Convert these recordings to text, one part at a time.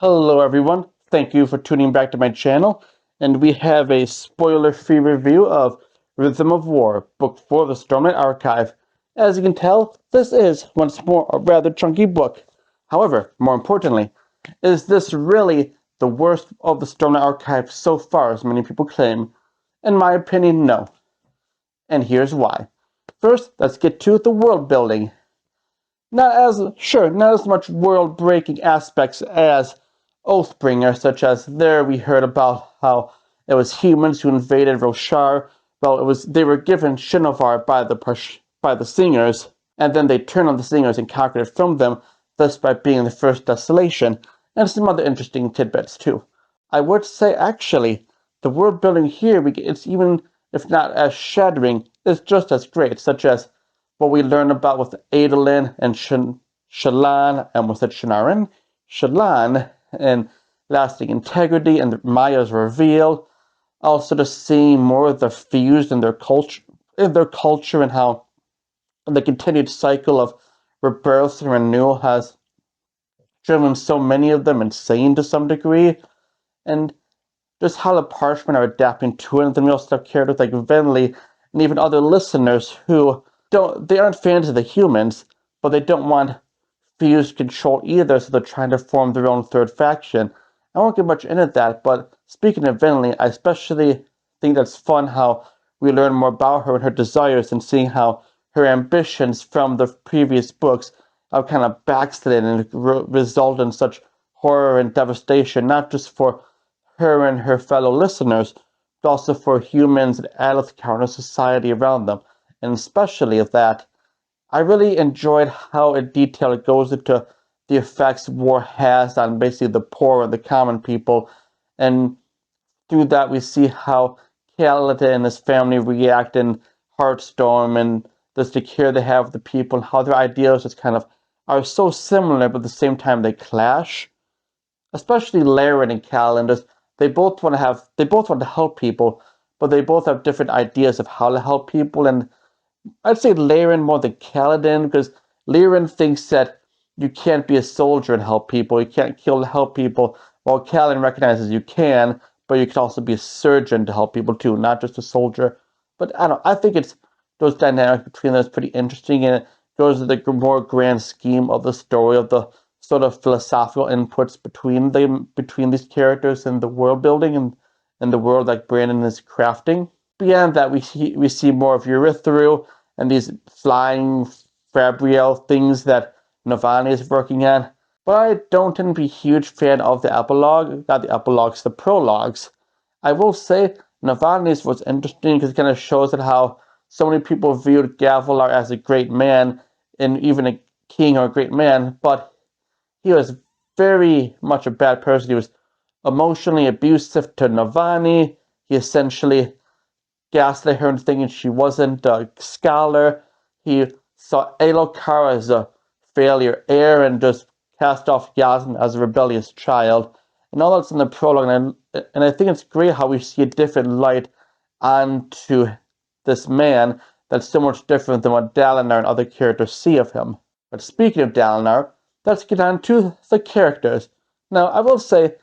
Hello everyone, thank you for tuning back to my channel, and we have a spoiler-free review of Rhythm of War, Book 4 of the Stormlight Archive. As you can tell, this is, once more, a rather chunky book. However, more importantly, is this really the worst of the Stormlight Archive so far, as many people claim? In my opinion, no. And here's why. First, let's get to the world building. Not as much world-breaking aspects as Oathbringer, such as there we heard about how it was humans who invaded Roshar. Well, they were given Shinovar by the singers, and then they turned on the singers and conquered it from them, thus by being the first desolation, and some other interesting tidbits too. I would say actually, the world building here, it's even if not as shattering, it's just as great, such as what we learn about with Adolin and Shallan, and was it Shanarin? Shallan, and lasting integrity and Maya's reveal. Also to see more of the fused in their culture and how the continued cycle of rebirth and renewal has driven so many of them insane to some degree, and just how the Parchment are adapting to it. And then we also have characters like Venli and even other listeners who they aren't fans of the humans, but they don't want fused control either, so they're trying to form their own third faction. I won't get much into that, but speaking of Venli, I especially think that's fun how we learn more about her and her desires, and seeing how her ambitions from the previous books have kind of backslid and result in such horror and devastation, not just for her and her fellow listeners, but also for humans and Alethkar and the society around them. And especially of that, I really enjoyed how in detail it goes into the effects war has on basically the poor and the common people. And through that, we see how Kaladin and his family react in Heartstorm, and just the care they have of the people, and how their ideals just kind of are so similar, but at the same time they clash. Especially Laren and Kaladin, they both want to help people, but they both have different ideas of how to help people. And I'd say Laren more than Kaladin, because Laren thinks that you can't be a soldier and help people, you can't kill to help people, while Kaladin recognizes you can, but you can also be a surgeon to help people too, not just a soldier. But I don't know, I think it's those dynamics between them is pretty interesting, and it goes to the more grand scheme of the story, of the sort of philosophical inputs between these characters and the world building and the world that Brandon is crafting. Beyond that, we see more of Eurythru and these flying Fabriel things that Navani is working on. But I don't tend to be a huge fan of the epilogue, not the epilogues, the prologues. I will say Navani's was interesting because it kind of shows that how so many people viewed Gavilar as a great man and even a king or a great man, but he was very much a bad person. He was emotionally abusive to Navani. He essentially gaslit her into thinking she wasn't a scholar. He saw Elokar as a failure heir and just cast off Yasmin as a rebellious child. And all that's in the prologue, and I think it's great how we see a different light onto this man that's so much different than what Dalinar and other characters see of him. But speaking of Dalinar, let's get on to the characters. Now, I will say,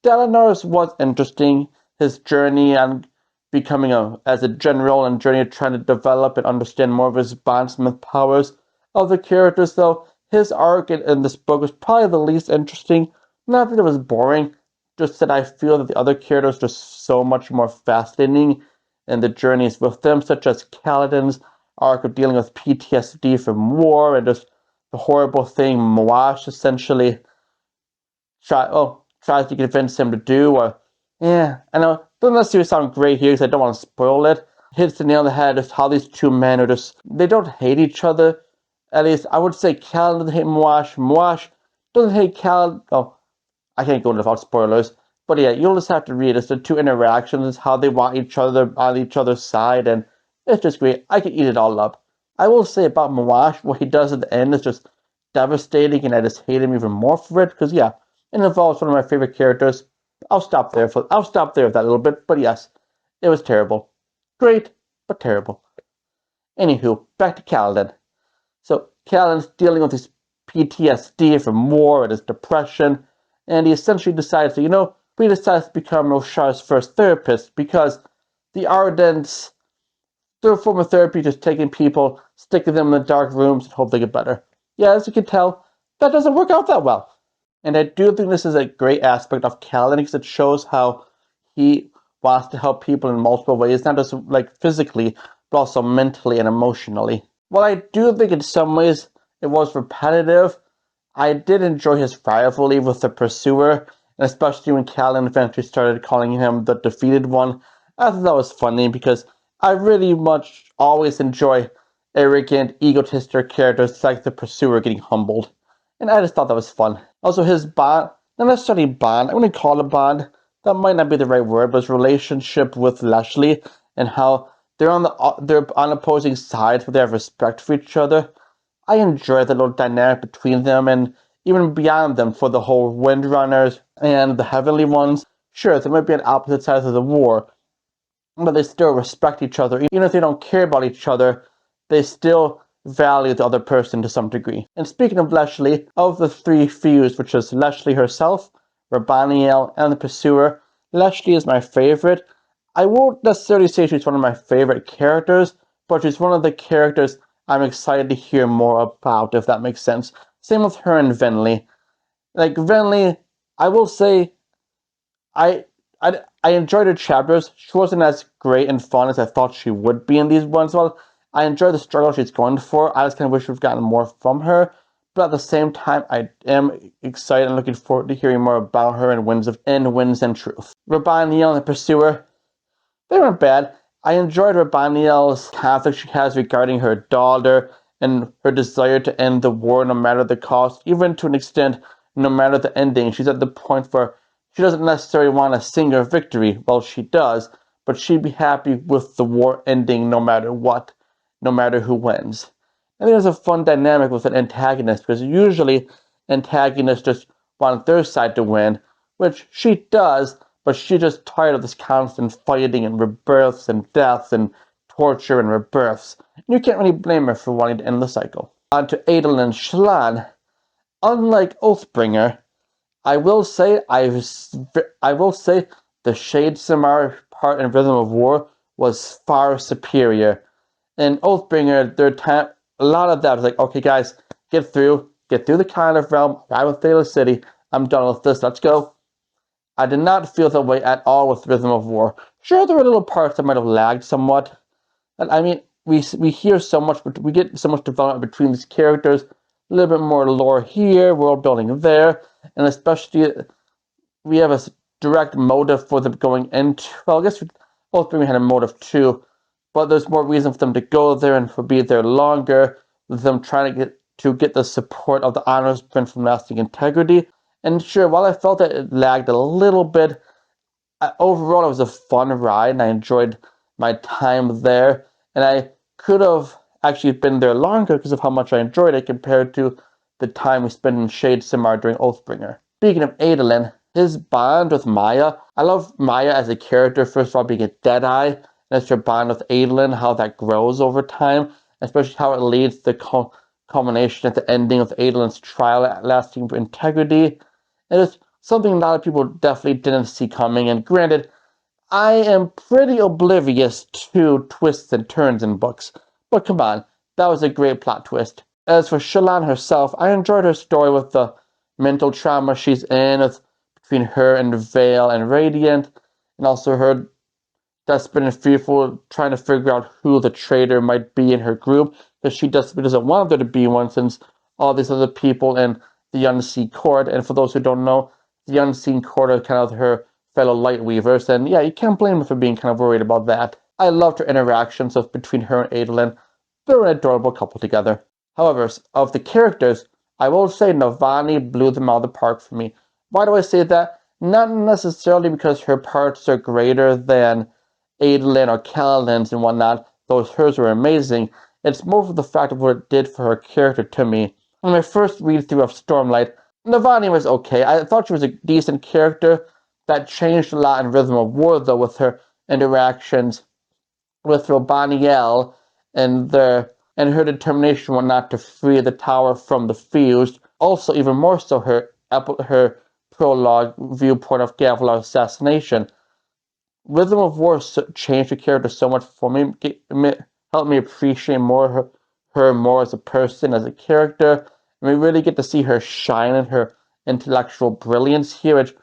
Dalinar's was interesting. His journey on becoming as a general and journey of trying to develop and understand more of his bondsmith powers. Of the characters, though, his arc in this book was probably the least interesting. Not that it was boring, just that I feel that the other characters are just so much more fascinating and the journeys with them, such as Kaladin's arc of dealing with PTSD from war, and just the horrible thing Moash essentially tries to convince him to do. Or yeah, I know, doesn't necessarily sound great here because I don't want to spoil it. Hits the nail on the head of how these two men are just, they don't hate each other. At least I would say Cal doesn't hate Moash. Moash doesn't hate Cal. Oh, I can't go into without spoilers. But yeah, you'll just have to read it. It's the two interactions, how they want each other on each other's side, and it's just great. I can eat it all up. I will say about Moash, what he does at the end is just devastating, and I just hate him even more for it, because yeah, it involves one of my favorite characters. I'll stop there with that little bit, but yes, it was terrible. Great, but terrible. Anywho, back to Kaladin. So Kaladin's dealing with his PTSD from war and his depression, and he essentially decides to, he decides to become Roshar's first therapist because the Ardents, their form of therapy, just taking people, sticking them in the dark rooms, and hope they get better. Yeah, as you can tell, that doesn't work out that well. And I do think this is a great aspect of Kaladin because it shows how he wants to help people in multiple ways, not just like physically, but also mentally and emotionally. While I do think in some ways it was repetitive, I did enjoy his rivalry with the Pursuer, and especially when Kaladin eventually started calling him the Defeated One. I thought that was funny because I really much always enjoy arrogant, egotistic characters like the Pursuer getting humbled. And I just thought that was fun. Also, his bond, not necessarily bond, I wouldn't call it a bond, that might not be the right word, but his relationship with Leslie and how they're on opposing sides, but they have respect for each other. I enjoy the little dynamic between them and even beyond them for the whole Windrunners and the Heavenly Ones. Sure, they might be on opposite sides of the war, but they still respect each other. Even if they don't care about each other, they still value the other person to some degree. And speaking of Leslie, of the three fused, which is Leslie herself, Rabaniel, and the Pursuer, Leslie is my favorite. I won't necessarily say she's one of my favorite characters, but she's one of the characters I'm excited to hear more about, if that makes sense. Same with her and Venli. Like, Venli, I will say, I, I enjoyed her chapters. She wasn't as great and fun as I thought she would be in these ones. Well, I enjoy the struggle she's going for. I just kind of wish we've gotten more from her. But at the same time, I am excited and looking forward to hearing more about her in Winds and Truth. Rabaniel and the Pursuer, they weren't bad. I enjoyed Rabaniel's conflict she has regarding her daughter and her desire to end the war no matter the cost, even to an extent, no matter the ending. She's at the point where she doesn't necessarily want to sing her victory. Well, she does, but she'd be happy with the war ending no matter what, no matter who wins. I think there's a fun dynamic with an antagonist, because usually antagonists just want their side to win, which she does, but she's just tired of this constant fighting and rebirths and deaths and torture and rebirths. And you can't really blame her for wanting to end the cycle. On to Adel and Shallan. Unlike Oathbringer, I will say the Shade-Samar part in Rhythm of War was far superior. In Oathbringer, a lot of that was like, okay guys, get through the Cardiff realm, ride with Thela City, I'm done with this, let's go. I did not feel that way at all with Rhythm of War. Sure, there were little parts that might have lagged somewhat. And I mean, we hear so much, we get so much development between these characters, a little bit more lore here, world building there, and especially we have a direct motive for them going into, well, I guess both we had a motive too, but there's more reason for them to go there and for be there longer, with them trying to get the support of the honors print from Lasting Integrity. And sure, while I felt that it lagged a little bit, overall it was a fun ride, and I enjoyed my time there, and I could have actually been there longer because of how much I enjoyed it compared to the time we spent in Shade-Samar during Oathbringer. Speaking of Adolin, his bond with Maya, I love Maya as a character, first of all being a Deadeye, and as her bond with Adolin, how that grows over time, especially how it leads to the culmination at the ending of Adolin's trial at Lasting Integrity. And it's something a lot of people definitely didn't see coming, and granted, I am pretty oblivious to twists and turns in books, but come on, that was a great plot twist. As for Shallan herself, I enjoyed her story with the mental trauma she's in, between her and Vale and Radiant, and also her desperate and fearful trying to figure out who the traitor might be in her group, because she desperately doesn't want there to be one since all these other people in the Unseen Court, and for those who don't know, the Unseen Court are kind of her fellow Lightweavers, and yeah, you can't blame her for being kind of worried about that. I loved her interactions between her and Adolin. They were an adorable couple together. However, of the characters, I will say Navani blew them out of the park for me. Why do I say that? Not necessarily because her parts are greater than Adolin or Kaladin's and whatnot, though hers were amazing. It's more for the fact of what it did for her character to me. In my first read-through of Stormlight, Navani was okay. I thought she was a decent character. That changed a lot in Rhythm of War, though, with her interactions with Rabaniel and her determination whatnot to free the tower from the fused. Also, even more so, her prologue viewpoint of Gavilar's assassination. Rhythm of War changed the character so much for me, helped me appreciate her more as a person, as a character, and we really get to see her shine and her intellectual brilliance here, which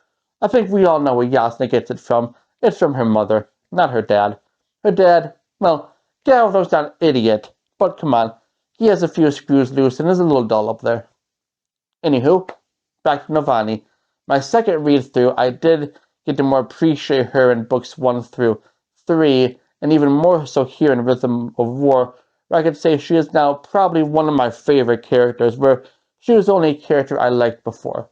I think we all know where Yasna gets it from. It's from her mother, not her dad. Her dad, well, Gavilar's not an idiot, but come on, he has a few screws loose and is a little dull up there. Anywho, back to Navani. My second read-through, I did get to more appreciate her in books 1 through 3, and even more so here in Rhythm of War, where I could say she is now probably one of my favorite characters, where she was only a character I liked before.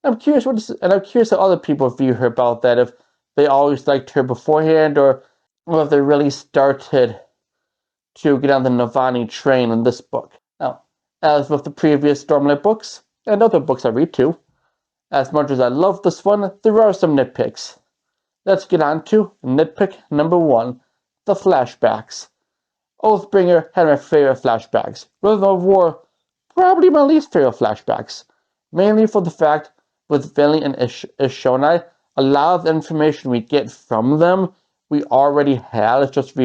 I'm curious I'm curious how other people view her about that, if they always liked her beforehand, or if they really started to get on the Navani train in this book. Now, as with the previous Stormlight books, and other books I read too, as much as I love this one, there are some nitpicks. Let's get on to nitpick number 1, the flashbacks. Oathbringer had my favorite flashbacks. Rhythm of War, probably my least favorite flashbacks. Mainly for the fact, with Vinley and Ishonai, a lot of the information we get from them, we already had. It's just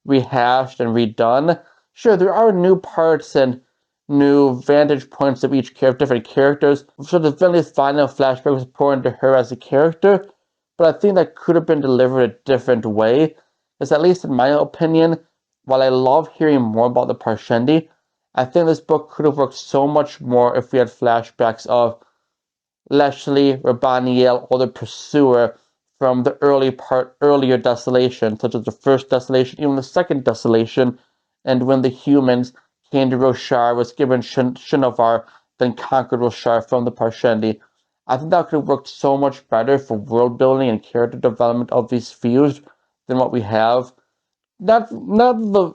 rehashed and redone. Sure, there are new parts and new vantage points of each different characters. So the Vinley's final flashback was important to her as a character, but I think that could have been delivered a different way. Because at least in my opinion, while I love hearing more about the Parshendi, I think this book could have worked so much more if we had flashbacks of Leslie, Rabaniel, or the Pursuer from the earlier Desolation, such as the first Desolation, even the second Desolation, and when the humans came to Roshar, was given Shinovar, then conquered Roshar from the Parshendi. I think that could have worked so much better for world building and character development of these feuds than what we have. Not the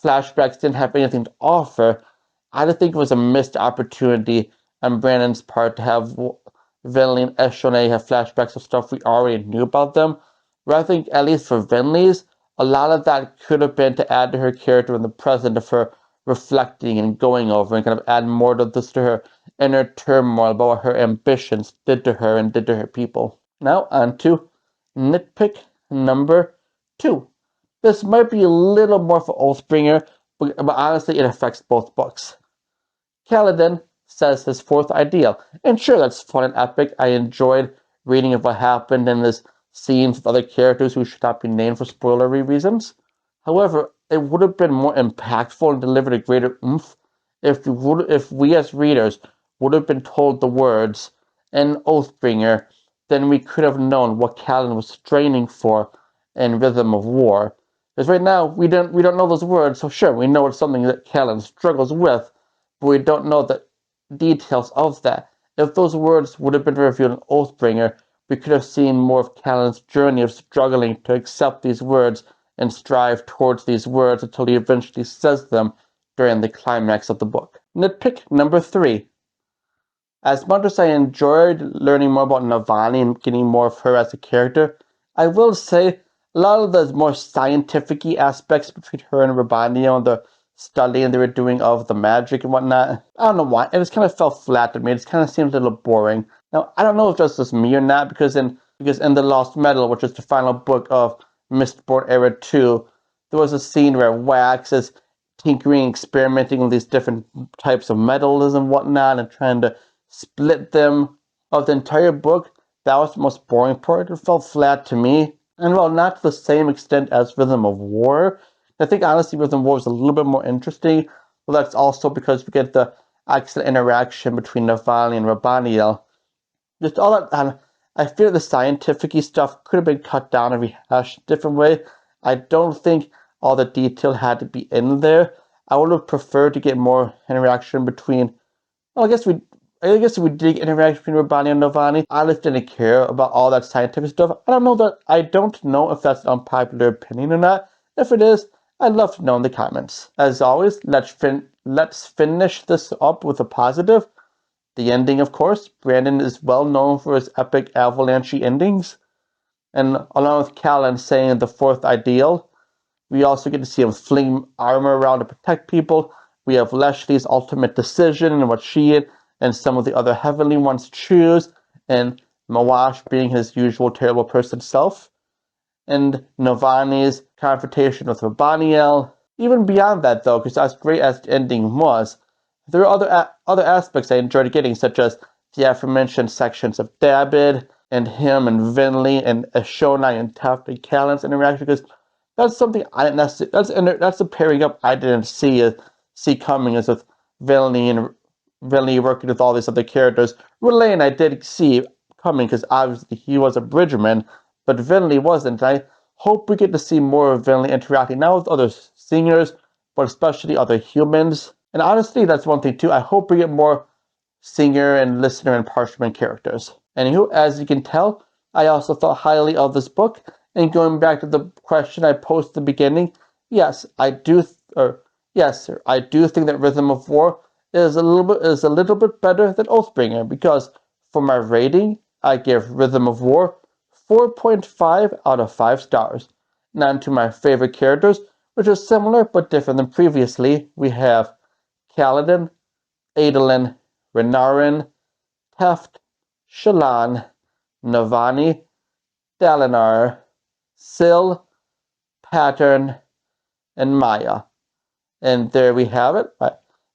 flashbacks didn't have anything to offer. I just think it was a missed opportunity on Brandon's part to have Vinley and Eshone have flashbacks of stuff we already knew about them. But I think, at least for Vinley's, a lot of that could have been to add to her character in the present of her reflecting and going over and kind of add more to this to her inner turmoil about what her ambitions did to her and did to her people. Now on to nitpick number 2. This might be a little more for Oathbringer, but honestly it affects both books. Kaladin says his 4th ideal, and sure, that's fun and epic. I enjoyed reading of what happened in this scenes with other characters who should not be named for spoilery reasons. However, it would have been more impactful and delivered a greater oomph if we as readers would have been told the words in Oathbringer, then we could have known what Kaladin was straining for in Rhythm of War. Because right now, we don't know those words, so sure, we know it's something that Kaladin struggles with, but we don't know the details of that. If those words would have been revealed in Oathbringer, we could have seen more of Kaladin's journey of struggling to accept these words and strive towards these words until he eventually says them during the climax of the book. Nitpick number 3. As much as I enjoyed learning more about Navani and getting more of her as a character, I will say a lot of the more scientific-y aspects between her and Rabanio and the studying they were doing of the magic and whatnot, I don't know why, it just kind of fell flat to me. It just kind of seemed a little boring. Now, I don't know if that's just me or not, because in The Lost Metal, which is the final book of Mistborn Era 2, there was a scene where Wax is tinkering, experimenting with these different types of metals and whatnot, and trying to split them. Of the entire book, that was the most boring part. It felt flat to me. And while not to the same extent as Rhythm of War, I think honestly Rhythm of War is a little bit more interesting. But that's also because we get the excellent interaction between Navani and Rabaniel. Just all that, I feel the scientific-y stuff could have been cut down and rehashed a different way. I don't think all the detail had to be in there. I would have preferred to get more interaction between, well, I guess we did interaction between Rabani and Navani. I just didn't care about all that scientific stuff. I don't know if that's an unpopular opinion or not. If it is, I'd love to know in the comments. As always, let's finish this up with a positive. The ending, of course. Brandon is well known for his epic avalanche endings. And along with Callan saying the 4th ideal, we also get to see him fling armor around to protect people. We have Leslie's ultimate decision and what she and some of the other Heavenly ones choose. And Mawash being his usual terrible person self, and Navani's confrontation with Rabaniel. Even beyond that, though, because as great as the ending was, there are other aspects I enjoyed getting, such as the aforementioned sections of David and him and Vinley and Eshonai and Taft and Callan's interaction, because that's something I didn't necessarily. That's a pairing up I didn't see coming, as with Vinley working with all these other characters. Relaine I did see coming because obviously he was a Bridgerman, but Vinley wasn't. I hope we get to see more of Vinley interacting not with other singers, but especially other humans. And honestly, that's one thing too. I hope we get more singer and listener and parchment characters. Anywho, as you can tell, I also thought highly of this book. And going back to the question I posed at the beginning, yes, I do, yes, sir, I do think that Rhythm of War is a little bit better than Oathbringer, because for my rating, I give Rhythm of War 4.5 out of 5 stars. Now to my favorite characters, which are similar but different than previously. We have Kaladin, Adolin, Renarin, Teft, Shallan, Navani, Dalinar, Syl, Pattern, and Maya. And there we have it,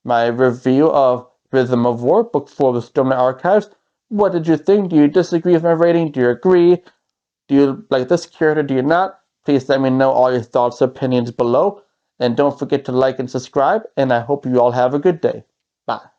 my review of Rhythm of War, Book 4 of the Stormlight Archives. What did you think? Do you disagree with my rating? Do you agree? Do you like this character? Do you not? Please let me know all your thoughts and opinions below. And don't forget to like and subscribe. And I hope you all have a good day. Bye.